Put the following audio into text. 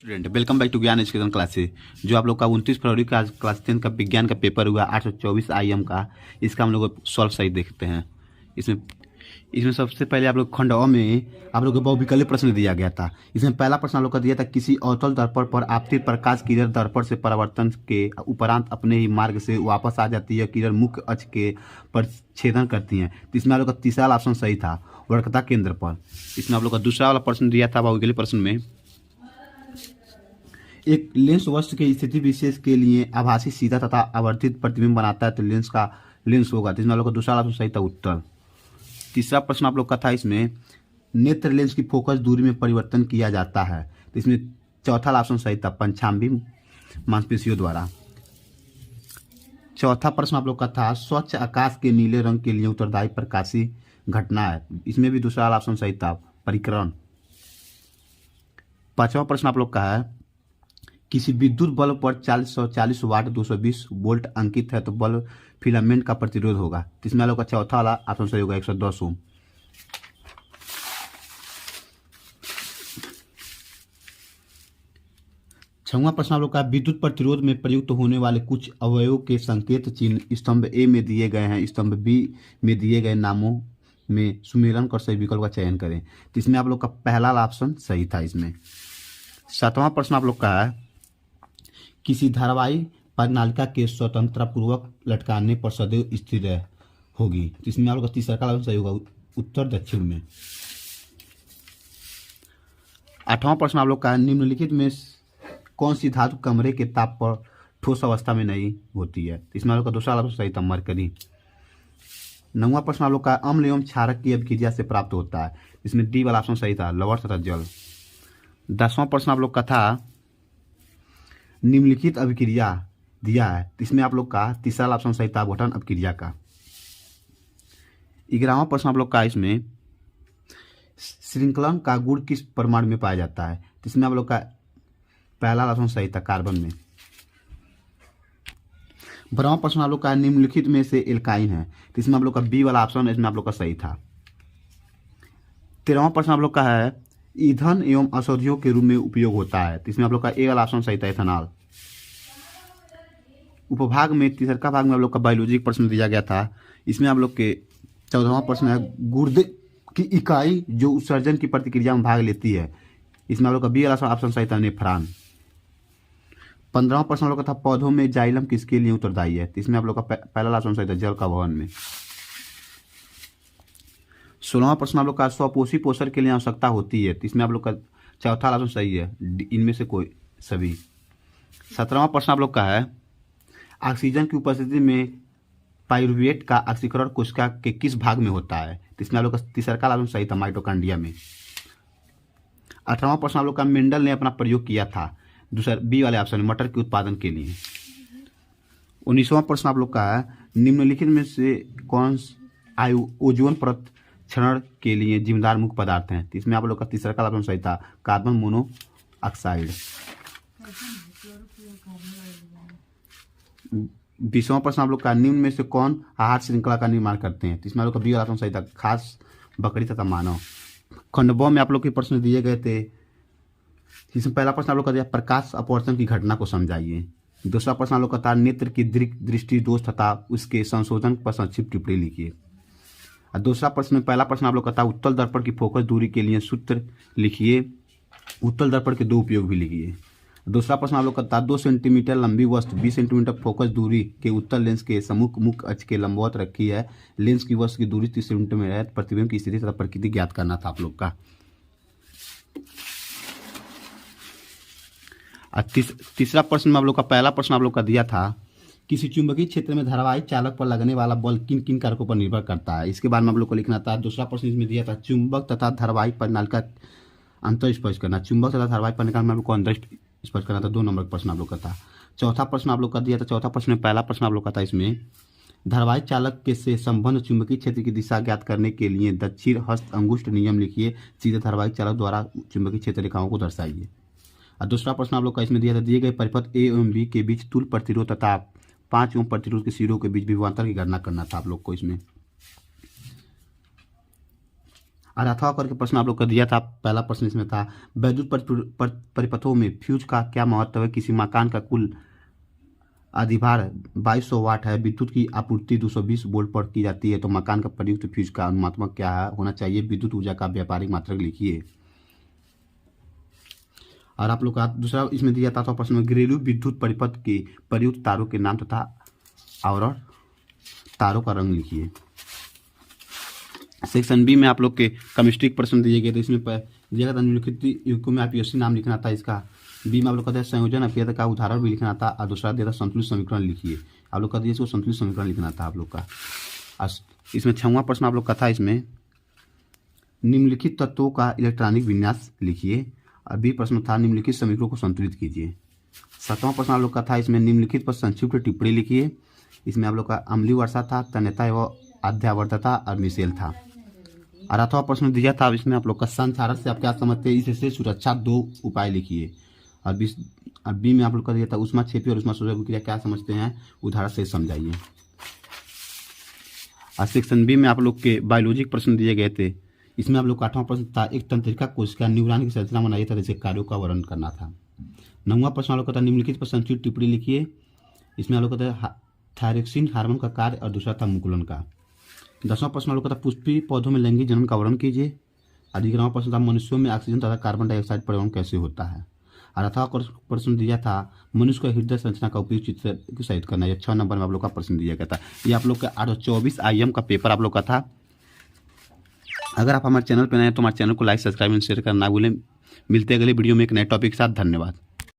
Student welcome back to ज्ञान education classes. जो आप लोग का 29 फरवरी का आज क्लास 10 का विज्ञान का पेपर हुआ 824 IM का, इसका हम लोग सॉल्व सही देखते हैं। इसमें इसमें सबसे पहले आप लोग खंड अ में आप लोग को बहुविकल्पीय प्रश्न दिया गया था। इसमें पहला प्रश्न आप लोग का दिया था, किसी अवतल दर्पण पर आपतित प्रकाश किरण दर्पण से परावर्तन के उपरांत अपने ही मार्ग से वापस आ जाती है, किरण मुख्य अक्ष के पर छेदन करती हैं। तो इसमें आप लोग का तीसरा ऑप्शन सही था, वक्रता केंद्र पर। इसमें आप लोग का दूसरा वाला प्रश्न दिया था बहुविकल्पीय प्रश्न में, एक लेंस वस्तु की स्थिति विशेष के लिए आभासी सीधा तथा आवर्तित प्रतिबिंब बनाता है, तो लेंस होगा। तो इसमें आप लोग का दूसरा ऑप्शन सही था, उत्तर। तीसरा प्रश्न आप लोग का था, इसमें नेत्र लेंस की फोकस दूरी में परिवर्तन किया जाता है। तो इसमें चौथा ऑप्शन सही था, पंचाम्बी मांसपेशियों द्वारा। चौथा प्रश्न आप लोग का था, स्वच्छ आकाश के नीले रंग के लिए उत्तरदायी प्रकाशीय घटना है। इसमें भी दूसरा ऑप्शन सही था, परिकरण। पांचवा प्रश्न आप लोग का है, किसी विद्युत बल्ब पर 440 वाट 220 वोल्ट अंकित है, तो बल्ब फिलामेंट का प्रतिरोध होगा। तो इसमें आप लोग का चौथा वाला ऑप्शन सही होगा, 110 ओम। छठवां प्रश्न आप लोग का, विद्युत प्रतिरोध में प्रयुक्त होने वाले कुछ अवयवों के संकेत चिन्ह स्तंभ ए में दिए गए हैं, स्तंभ बी में दिए गए नामों में सुमेलन कर सही विकल्प का चयन करें। तो इसमें आप लोग का पहला ऑप्शन सही था। इसमें सातवां प्रश्न आप लोग का है, किसी धारावाही पर नालिका के स्वतंत्रता पूर्वक लटकाने पर सदैव स्थिर होगी। तो इसमें आप लोग का तीसरा का ऑप्शन सही होगा, उत्तर दक्षिण में। आठवां प्रश्न आप लोग का, निम्नलिखित में कौन सी धातु कमरे के ताप पर ठोस अवस्था में नहीं होती है। इसमें आप लोग का दूसरा ऑप्शन सही था, मरकरी। नौवां प्रश्न आप लोग का, अम्ल एवं क्षारक की अभिक्रिया से प्राप्त होता है। इसमें डी वाला ऑप्शन सही था, लवण तथा जल। 10वां प्रश्न आप लोग का था, निम्नलिखित अभिक्रिया दिया है। इसमें आप लोग का तीसरा ऑप्शन सही था, अपघटन अभिक्रिया का। 11वां प्रश्न आप लोग का, इसमें श्रृंखलन का गुण किस परमाणु में पाया जाता है। इसमें आप लोग का पहला ऑप्शन सही था, कार्बन में। 12वां प्रश्न आप लोग का, निम्नलिखित में से एल्काइन है। इसमें आप लोग का बी वाला ऑप्शन इसमें आप लोग का सही था। 13वां प्रश्न आप लोग का है, ईंधन एवं औषधियों के रूप में उपयोग होता है। तो इसमें आप लोग का ए वाला ऑप्शन सही था, एथेनॉल। उपभाग में तीसरा भाग में आप लोग का बायोलॉजी प्रश्न दिया गया था। इसमें आप लोग के 14वां प्रश्न है, गुर्दे की इकाई जो उत्सर्जन की प्रतिक्रिया में भाग लेती है। इसमें आप लोग का बी वाला ऑप्शन सही था, नेफ्रॉन। 15वां प्रश्न आप लोग का था, पौधों में जाइलम किसके लिए उत्तरदायी है। इसमें आप लोग का पहला ऑप्शन सही था, जल का वहन में। 16वां प्रश्न आप लोग का, स्वपोषी पोषण के लिए आवश्यकता होती है। इसमें आप लोग का चौथा ऑप्शन सही है, इनमें से कोई सभी। 17वां प्रश्न आप लोग का है, ऑक्सीजन की उपस्थिति में पाइरूवेट का ऑक्सीकरण कोशिका के किस भाग में होता है। इसमें आप लोग का तीसरा का ऑप्शन सही था, माइटोकॉन्ड्रिया में। 18वां प्रश्न आप लोग का, मेंडल ने अपना प्रयोग किया था, दूसरा बी वाले ऑप्शन में, मटर के उत्पादन के लिए। 19वां प्रश्न आप लोग का है, निम्नलिखित में से कौन ओजोन परत क्षरण के लिए जिम्मेदार मुख्य पदार्थ हैं। इसमें आप लोग का तीसरा का ऑप्शन सही था, कार्बन मोनोऑक्साइड। 20वां प्रश्न आप लोग का, निम्न में से कौन आहार श्रृंखला का निर्माण करते हैं। इसमें आप लोग का बी वाला ऑप्शन सही था, खास, बकरी तथा मानव। खंड ब में आप लोग के प्रश्न दिए गए थे। इसमें पहला प्रश्न आप लोग का दिया, प्रकाश अपवर्तन की घटना को समझाइए। दूसरा प्रश्न आप लोग का था, नेत्र की दृष्टि दोष तथा उसके संशोधन पर संक्षिप्त टिप्पणी लिखिए। दूसरा प्रश्न, पहला प्रश्न आप लोग का था, उत्तल दर्पण की फोकस दूरी के लिए सूत्र लिखिए, उत्तल दर्पण के दो उपयोग भी लिखिए। दूसरा प्रश्न आप लोग का था, 2 सेंटीमीटर लंबी वस्तु 20 सेंटीमीटर फोकस दूरी के उत्तल लेंस के सम्मुख मुख्य अक्ष के लंबवत रखी है, लेंस की वस्तु की दूरी 30 सेंटीमीटर में है, प्रतिबिंब की स्थिति तथा प्रकृति ज्ञात करना था आप लोग का। तीसरा प्रश्न में आप लोग का, पहला प्रश्न आप लोग का दिया था, किसी चुंबकीय क्षेत्र में धारावाहिक चालक पर लगने वाला बल किन किन कारकों पर निर्भर करता है। इसके बारे में आप लोग को लिखना था। दूसरा प्रश्न इसमें दिया था, चुंबक तथा धारावाहिक प्रणाली का अंतर स्पष्ट करना, चुंबक तथा धारावाहिक प्रणाली में आप लोग को अंतर स्पष्ट करना था। 2 नंबर प्रश्न आप लोग का था। चौथा प्रश्न आप लोग का दिया था, चौथा प्रश्न में पहला प्रश्न आप लोग का था, इसमें धारावाहिक चालक के से संबंध चुंबकीय क्षेत्र की दिशा ज्ञात करने के लिए दक्षिण हस्त अंगुष्ठ नियम लिखिए, सीधे धारावाहिक चालक द्वारा चुंबकीय क्षेत्र रेखाओं को दर्शाइए। और दूसरा प्रश्न आप लोग का इसमें दिया था, दिए गए परिपथ ए एवं बी के बीच तुल्य प्रतिरोध तथा 5 ओम प्रतिरोध के सिरों के बीच विभवांतर की गणना करना था आप लोग को इसमें। और अथवा करके प्रश्न आप लोग का दिया था। पहला प्रश्न इसमें था विद्युत परिपथों में फ्यूज का क्या महत्व है। किसी मकान का कुल अधिभार 2200 वाट है, विद्युत की आपूर्ति 220 वोल्ट पर की जाती है, तो मकान का प्रयुक्त फ्यूज का अनुमात्मक क्या होना चाहिए। विद्युत ऊर्जा का व्यापारिक मात्रक लिखिए। और आप लोग का दूसरा इसमें दिया था प्रश्न में घरेलू विद्युत परिपथ के प्रयुक्त तारों के नाम तथा आवरण तारों का रंग लिखिए। सेक्शन बी में आप लोग के केमिस्ट्री प्रश्न दिए गए थे। इसमें दिया गया था निम्नलिखित युग्मों में आईपीएससी नाम लिखना था। इसका बी में आप लोग कहते हैं संयोजन अभिक्रिया का उदाहरण भी लिखना था, और दूसरा दिया था संतुलित समीकरण लिखिए। आप लोग का दिए इसको संतुलित समीकरण लिखना था आप लोग का। इसमें 6वां प्रश्न आप लोग का था, इसमें निम्नलिखित तत्वों का इलेक्ट्रॉनिक विन्यास लिखिए। और बी प्रश्न था निम्नलिखित समीकरणों को संतुलित कीजिए। 7वां प्रश्न आप लोग का था, इसमें निम्नलिखित पर संक्षिप्त टिप्पणी लिखिए। इसमें आप लोग का अम्लीय वर्षा था, तन्यता एवं अध्यावर्तता और मिसेल था। और 8वां प्रश्न दिया था, इसमें आप लोग का संचारण से आप क्या समझते हैं, इससे सुरक्षा 2 उपाय लिखिए। और बी में आप लोग का दिया था ऊष्मा क्षेपी और ऊष्मा शोषक क्रिया क्या समझते हैं, उदाहरण से समझाइए। और सेक्शन बी में आप लोग के बायोलॉजिक प्रश्न दिए गए थे। इसमें आप लोग का 8वां प्रश्न था एक तंत्रिका कोशिका न्यूरॉन की संरचना बनाइए तथा इसके कार्यों का वर्णन करना था। 9वां प्रश्न आप लोग का था निम्नलिखित पर संक्षिप्त टिप्पणी लिखिए। इसमें आप लोग का था थायरोक्सिन हार्मोन का कार्य और दूसरा था मुकुलन का। 10वां प्रश्न आप लोग का था पुष्पी पौधों में लैंगिक जनन का वर्णन कीजिए। और 11वां प्रश्न था मनुष्यों में ऑक्सीजन तथा कार्बन डाइऑक्साइड परिवहन कैसे होता है। और 8वां प्रश्न दिया था मनुष्य का हृदय संरचना का उपयोग चित्र सहित करना। यह 6 नंबर में आप लोग का प्रश्न दिया गया था। ये आप लोग का 824 IM का पेपर आप लोग का था। अगर आप हमारे चैनल पर नए हैं तो हमारे चैनल को लाइक सब्सक्राइब एंड शेयर करना ना भूलें। मिलते हैं अगले वीडियो में एक नए टॉपिक के साथ। धन्यवाद।